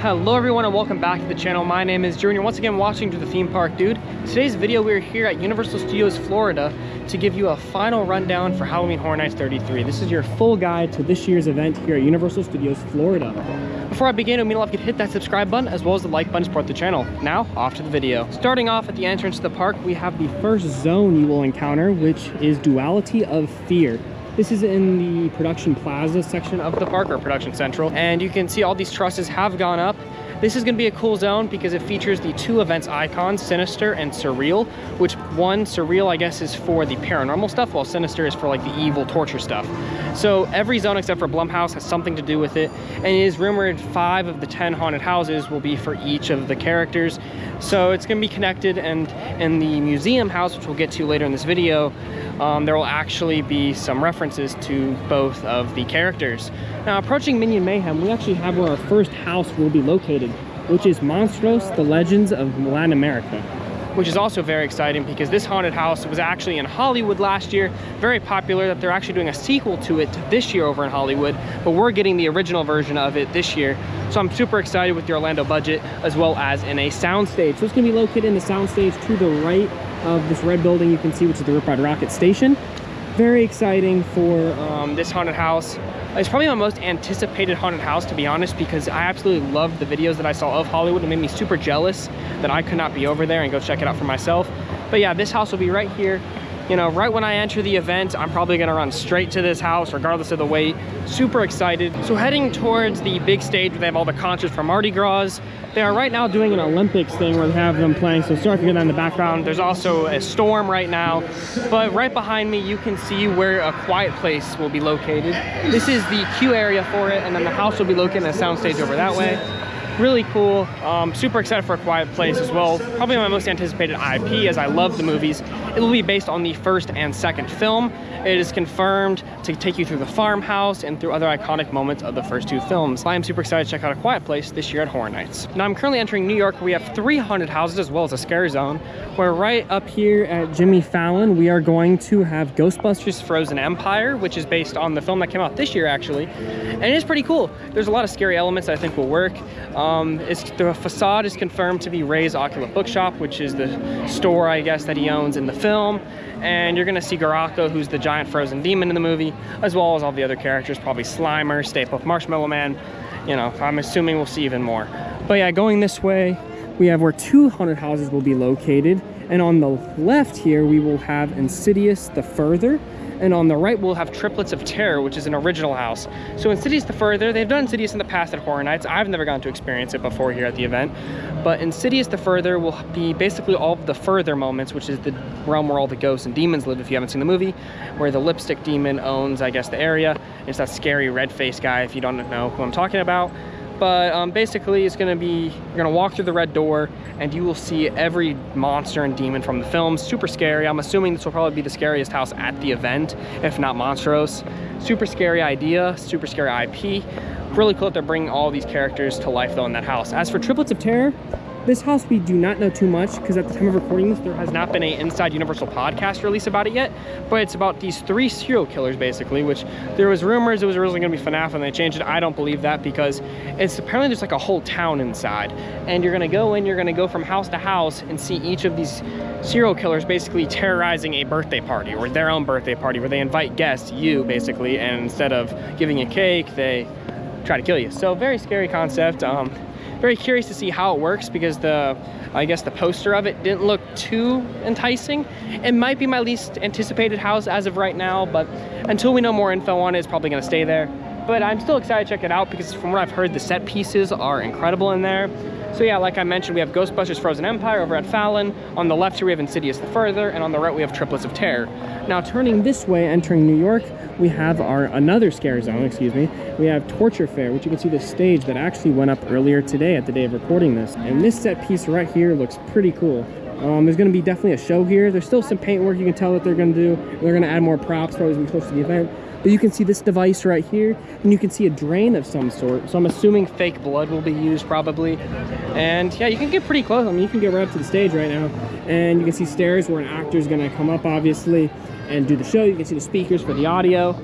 Hello everyone and welcome back to the channel. My name is Drew and you're once again watching To the Theme Park Dude. Today's video we're here at Universal Studios Florida to give you a final rundown for Halloween Horror Nights 33. This is your full guide to this year's event here at Universal Studios Florida. Before I begin, it would mean a lot if you could hit that subscribe button as well as the like button to support the channel. Now, off to the video. Starting off at the entrance to the park, we have the first zone you will encounter, which is Duality of Fear. This is in the production plaza section of the park, or production central, and you can see all these trusses have gone up. This is going to be a cool zone because it features the two events icons, Sinister and Surreal, which one, Surreal, I guess, is for the paranormal stuff, while Sinister is for like the evil torture stuff. So every zone except for Blum House has something to do with it, and it is rumored 5 of the 10 haunted houses will be for each of the characters. So it's going to be connected, and in the museum house, which we'll get to later in this video, there will actually be some references to both of the characters. Now, approaching Minion Mayhem, we actually have where our first house will be located, which is Monstros, The Legends of Latin America, which is also very exciting because this haunted house was actually in Hollywood last year, very popular, that they're actually doing a sequel to it this year over in Hollywood, but we're getting the original version of it this year. So I'm super excited with the Orlando budget, as well as in a soundstage. So it's gonna be located in the soundstage to the right of this red building you can see, which is the Rip Ride Rocket Station. Very exciting for this haunted house. It's probably my most anticipated haunted house, to be honest, because I absolutely loved the videos that I saw of Hollywood. It made me super jealous that I could not be over there and go check it out for myself. But yeah, this house will be right here. You know, right when I enter the event, I'm probably gonna run straight to this house regardless of the wait. Super excited. So heading towards the big stage where they have all the concerts from Mardi Gras. They are right now doing an Olympics thing where they have them playing, so sorry if you hear that in the background. There's also a storm right now, but right behind me you can see where A Quiet Place will be located. This is the queue area for it, and then the house will be located in a soundstage over that way. Really cool. Super excited for A Quiet Place as well. Probably my most anticipated IP, as I love the movies. It will be based on the first and second film. It is confirmed to take you through the farmhouse and through other iconic moments of the first 2 films. I am super excited to check out A Quiet Place this year at Horror Nights. Now I'm currently entering New York, where we have 3 haunted houses as well as a scare zone. Where right up here at Jimmy Fallon, we are going to have Ghostbusters Frozen Empire, which is based on the film that came out this year actually. And it is pretty cool. There's a lot of scary elements that I think will work. The facade is confirmed to be Ray's Oculus Bookshop, which is the store, I guess, that he owns in the film. And you're gonna see Garako, who's the giant frozen demon in the movie, as well as all the other characters, probably Slimer, Stay Puft Marshmallow Man. You know, I'm assuming we'll see even more. But yeah, going this way, we have where 2 haunted houses will be located. And on the left here, we will have Insidious The Further. And on the right, we'll have Triplets of Terror, which is an original house. So Insidious The Further, they've done Insidious in the past at Horror Nights. I've never gotten to experience it before here at the event. But Insidious The Further will be basically all of the Further moments, which is the realm where all the ghosts and demons live, if you haven't seen the movie, where the lipstick demon owns, I guess, the area. It's that scary red-faced guy, if you don't know who I'm talking about. But basically, it's gonna be, you're gonna walk through the red door and you will see every monster and demon from the film. Super scary. I'm assuming this will probably be the scariest house at the event, if not Monstros. Super scary idea, super scary IP. Really cool that they're bringing all these characters to life though in that house. As for Triplets of Terror, this house we do not know too much because at the time of recording this, there has not been an Inside Universal podcast release about it yet, but it's about these 3 serial killers basically, which there was rumors it was originally gonna be FNAF and they changed it. I don't believe that because it's apparently there's like a whole town inside, and you're gonna go in, you're gonna go from house to house and see each of these serial killers basically terrorizing a birthday party or their own birthday party where they invite guests, you basically, and instead of giving you cake, they try to kill you. So very scary concept. Very curious to see how it works because I guess the poster of it didn't look too enticing. It might be my least anticipated house as of right now, but until we know more info on it, it's probably gonna stay there. But I'm still excited to check it out because from what I've heard, the set pieces are incredible in there. So yeah, like I mentioned, we have Ghostbusters Frozen Empire over at Fallon. On the left here, we have Insidious The Further, and on the right, we have Triplets of Terror. Now, turning this way, entering New York, we have another scare zone, excuse me. We have Torture Fair, which you can see the stage that actually went up earlier today at the day of recording this. And this set piece right here looks pretty cool. There's gonna be definitely a show here. There's still some paint work you can tell that they're gonna do. They're gonna add more props probably as we close to the event. But you can see this device right here, and you can see a drain of some sort. So I'm assuming fake blood will be used probably. And yeah, you can get pretty close. I mean, you can get right up to the stage right now. And you can see stairs where an actor's gonna come up, obviously, and do the show. You can see the speakers for the audio.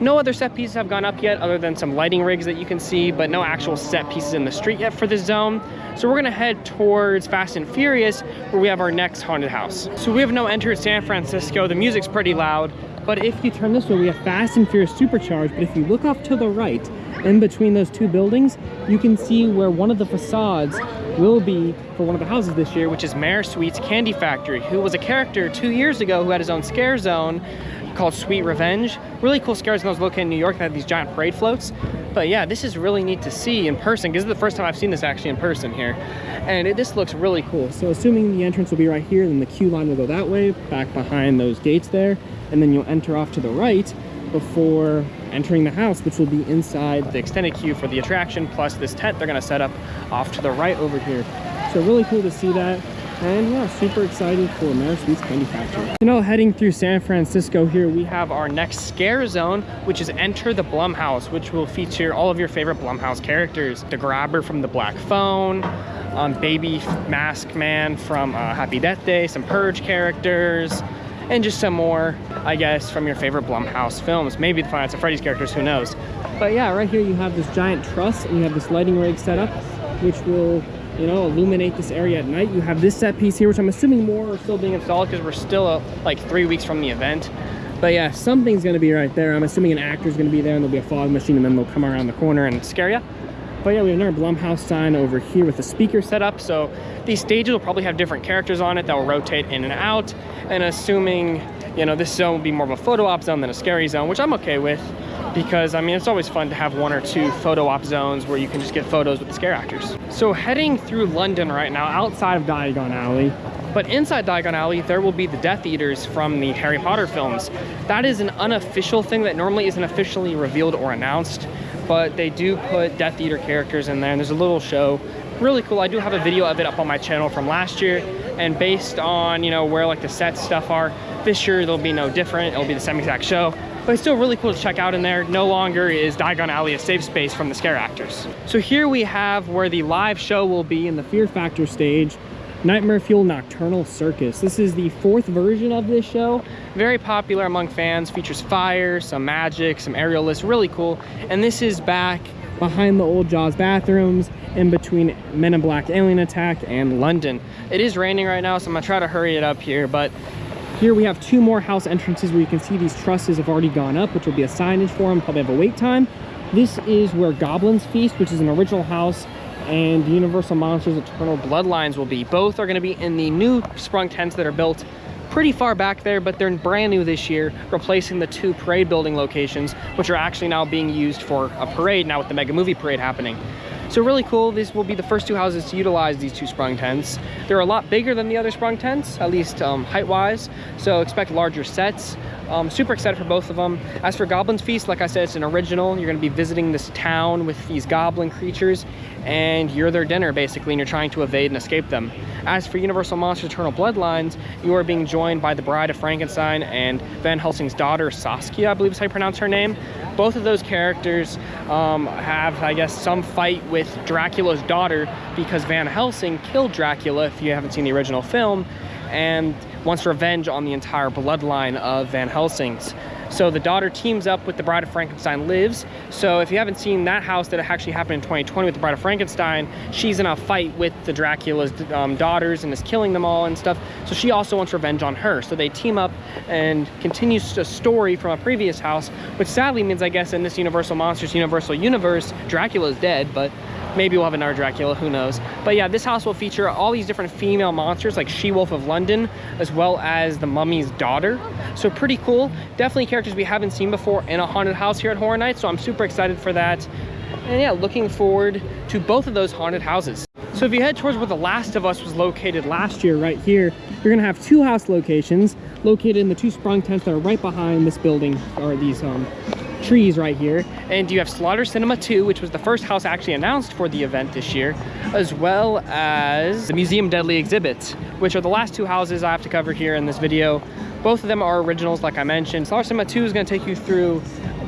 No other set pieces have gone up yet other than some lighting rigs that you can see, but no actual set pieces in the street yet for this zone. So we're gonna head towards Fast and Furious, where we have our next haunted house. So we have now entered San Francisco. The music's pretty loud, but if you turn this way, we have Fast and Furious Supercharged. But if you look off to the right, in between those two buildings, you can see where one of the facades will be for one of the houses this year, which is Mayor Sweet's Candy Factory, who was a character 2 years ago who had his own scare zone called Sweet Revenge. Really cool scare zone located in New York that had these giant parade floats. But yeah, this is really neat to see in person, because this is the first time I've seen this actually in person here. And this looks really cool. So assuming the entrance will be right here, then the queue line will go that way, back behind those gates there, and then you'll enter off to the right before entering the house, which will be inside the extended queue for the attraction, plus this tent they're gonna set up off to the right over here. So really cool to see that. And yeah, super excited for Mayor Sweet's Candy Factory. You know, heading through San Francisco here, we have our next scare zone, which is Enter the Blum House, which will feature all of your favorite Blum House characters. The Grabber from The Black Phone, Baby Mask Man from Happy Death Day, some Purge characters, and just some more, I guess, from your favorite Blumhouse films. Maybe the Five Nights at Freddy's characters, who knows. But yeah, right here you have this giant truss, and you have this lighting rig set up, which will, you know, illuminate this area at night. You have this set piece here, which I'm assuming more are still being installed because we're still like 3 weeks from the event. But yeah, something's gonna be right there. I'm assuming an actor's gonna be there, and there'll be a fog machine, and then they'll come around the corner and scare you. But yeah, we have another Blumhouse sign over here with the speaker set up. So these stages will probably have different characters on it that will rotate in and out. And assuming, you know, this zone will be more of a photo op zone than a scary zone, which I'm okay with, because I mean, it's always fun to have 1 or 2 photo op zones where you can just get photos with the scare actors. So heading through London right now, outside of Diagon Alley, but inside Diagon Alley, there will be the Death Eaters from the Harry Potter films. That is an unofficial thing that normally isn't officially revealed or announced, but they do put Death Eater characters in there, and there's a little show. Really cool. I do have a video of it up on my channel from last year, and based on, you know, where like the set stuff are, this year there'll be no different. It'll be the same exact show, but it's still really cool to check out in there. No longer is Diagon Alley a safe space from the scare actors. So here we have where the live show will be in the Fear Factor stage, Nightmare Fuel Nocturnal Circus. This is the 4th version of this show. Very popular among fans, features fire, some magic, some aerial lifts, really cool. And this is back behind the old Jaws bathrooms, in between Men in Black Alien Attack and London. It is raining right now, so I'm gonna try to hurry it up here, but here we have 2 more house entrances where you can see these trusses have already gone up, which will be a signage for them, probably have a wait time. This is where Goblins Feast, which is an original house, and Universal Monsters Eternal Bloodlines will be. Both are going to be in the new sprung tents that are built pretty far back there, but they're brand new this year, replacing the 2 parade building locations, which are actually now being used for a parade now with the Mega Movie Parade happening. So really cool. These will be the first 2 houses to utilize these 2 sprung tents. They're a lot bigger than the other sprung tents, at least height-wise, so expect larger sets. Super excited for both of them. As for Goblin's Feast, like I said, it's an original. You're going to be visiting this town with these goblin creatures, and you're their dinner basically, and you're trying to evade and escape them. As for Universal Monsters Eternal Bloodlines, you are being joined by the Bride of Frankenstein and Van Helsing's daughter, Saskia, I believe is how you pronounce her name. Both of those characters have, I guess, some fight with Dracula's daughter, because Van Helsing killed Dracula, if you haven't seen the original film, and wants revenge on the entire bloodline of Van Helsing's. So the daughter teams up with the Bride of Frankenstein Lives. So if you haven't seen that house that actually happened in 2020 with the Bride of Frankenstein, she's in a fight with the Dracula's daughters and is killing them all and stuff. So she also wants revenge on her. So they team up and continues a story from a previous house, which sadly means, I guess, in this Universal Monsters Universal Universe, Dracula's dead, but maybe we'll have another Dracula, who knows. But yeah, this house will feature all these different female monsters like She-Wolf of London, as well as the Mummy's daughter. So pretty cool. Definitely characters we haven't seen before in a haunted house here at Horror Nights, so I'm super excited for that. And yeah, looking forward to both of those haunted houses. So if you head towards where The Last of Us was located last year, right here, you're gonna have 2 house locations located in the 2 sprung tents that are right behind this building, or these trees right here. And you have Slaughter Cinema 2, which was the first house actually announced for the event this year, as well as the Museum Deadly Exhibits, which are the last 2 houses I have to cover here in this video. Both of them are originals, like I mentioned. Slaughter Cinema 2 is going to take you through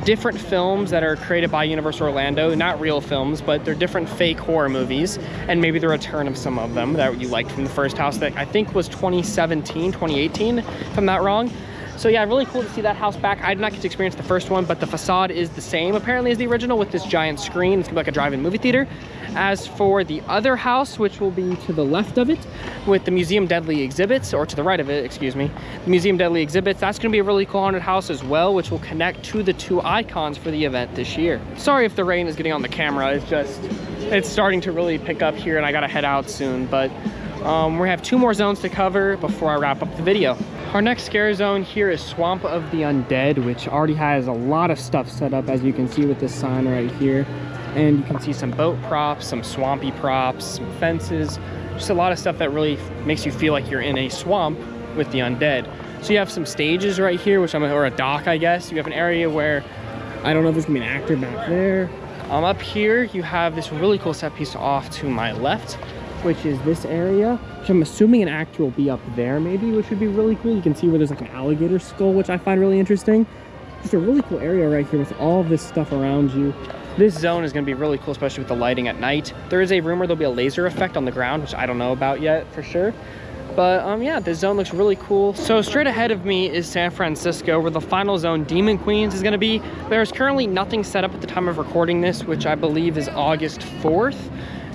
different films that are created by Universal Orlando, not real films, but they're different fake horror movies, and maybe the return of some of them that you liked from the first house that I think was 2017, 2018, if I'm not wrong. So yeah, really cool to see that house back. I did not get to experience the first one, but the facade is the same apparently as the original with this giant screen. It's gonna be like a drive-in movie theater. As for the other house, which will be to the left of it with the Museum Deadly exhibits, or to the right of it, excuse me, the Museum Deadly exhibits, that's gonna be a really cool haunted house as well, which will connect to the 2 icons for the event this year. Sorry if the rain is getting on the camera, it's starting to really pick up here and I gotta head out soon, but we have 2 more zones to cover before I wrap up the video. Our next scare zone here is Swamp of the Undead, which already has a lot of stuff set up, as you can see with this sign right here. And you can see some boat props, some swampy props, some fences, just a lot of stuff that really makes you feel like you're in a swamp with the undead. So you have some stages right here, or a dock, I guess. You have an area where, I don't know if there's gonna be an actor back there. Up here, you have this really cool set piece off to my left, which is this area, which I'm assuming an actor will be up there maybe, which would be really cool. You can see where there's like an alligator skull, which I find really interesting. Just a really cool area right here with all this stuff around you. This zone is going to be really cool, especially with the lighting at night. There is a rumor there'll be a laser effect on the ground, which I don't know about yet for sure. But yeah, this zone looks really cool. So straight ahead of me is San Francisco, where the final zone, Demon Queens, is going to be. There's currently nothing set up at the time of recording this, which I believe is August 4th.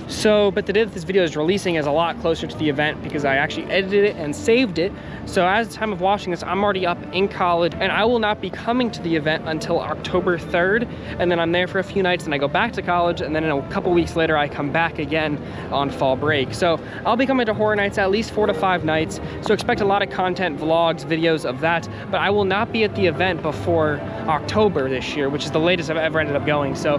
So, but the day that this video is releasing is a lot closer to the event because I actually edited it and saved it. So as the time of watching this, I'm already up in college and I will not be coming to the event until October 3rd. And then I'm there for a few nights and I go back to college. And then in a couple weeks later, I come back again on fall break. So I'll be coming to Horror Nights at least 4 to 5 nights. So expect a lot of content, vlogs, videos of that. But I will not be at the event before October this year, which is the latest I've ever ended up going. So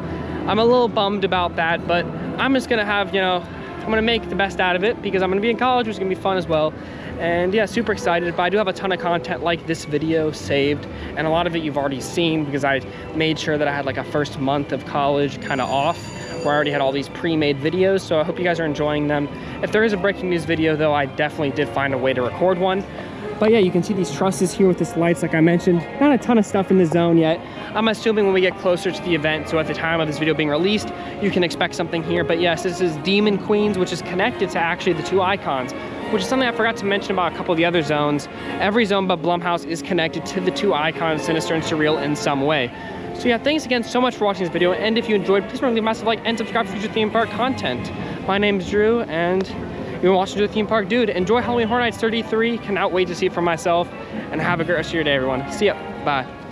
I'm a little bummed about that, but I'm just gonna have, you know, I'm gonna make the best out of it because I'm gonna be in college, which is gonna be fun as well. And yeah, super excited, but I do have a ton of content like this video saved, and a lot of it you've already seen because I made sure that I had like a first month of college kind of off where I already had all these pre-made videos, so I hope you guys are enjoying them. If there is a breaking news video though, I definitely did find a way to record one. But yeah, you can see these trusses here with this lights, like I mentioned. Not a ton of stuff in the zone yet. I'm assuming when we get closer to the event, so at the time of this video being released, you can expect something here. But yes, this is Demon Queens, which is connected to actually the 2 icons, which is something I forgot to mention about a couple of the other zones. Every zone but Blum House is connected to the 2 icons, Sinister and Surreal, in some way. So yeah, thanks again so much for watching this video. And if you enjoyed, please remember to leave a massive like and subscribe for future theme park content. My name is Drew, and you're watching the Theme Park Dude. Enjoy Halloween Horror Nights 33. Cannot wait to see it for myself. And have a great rest of your day, everyone. See ya. Bye.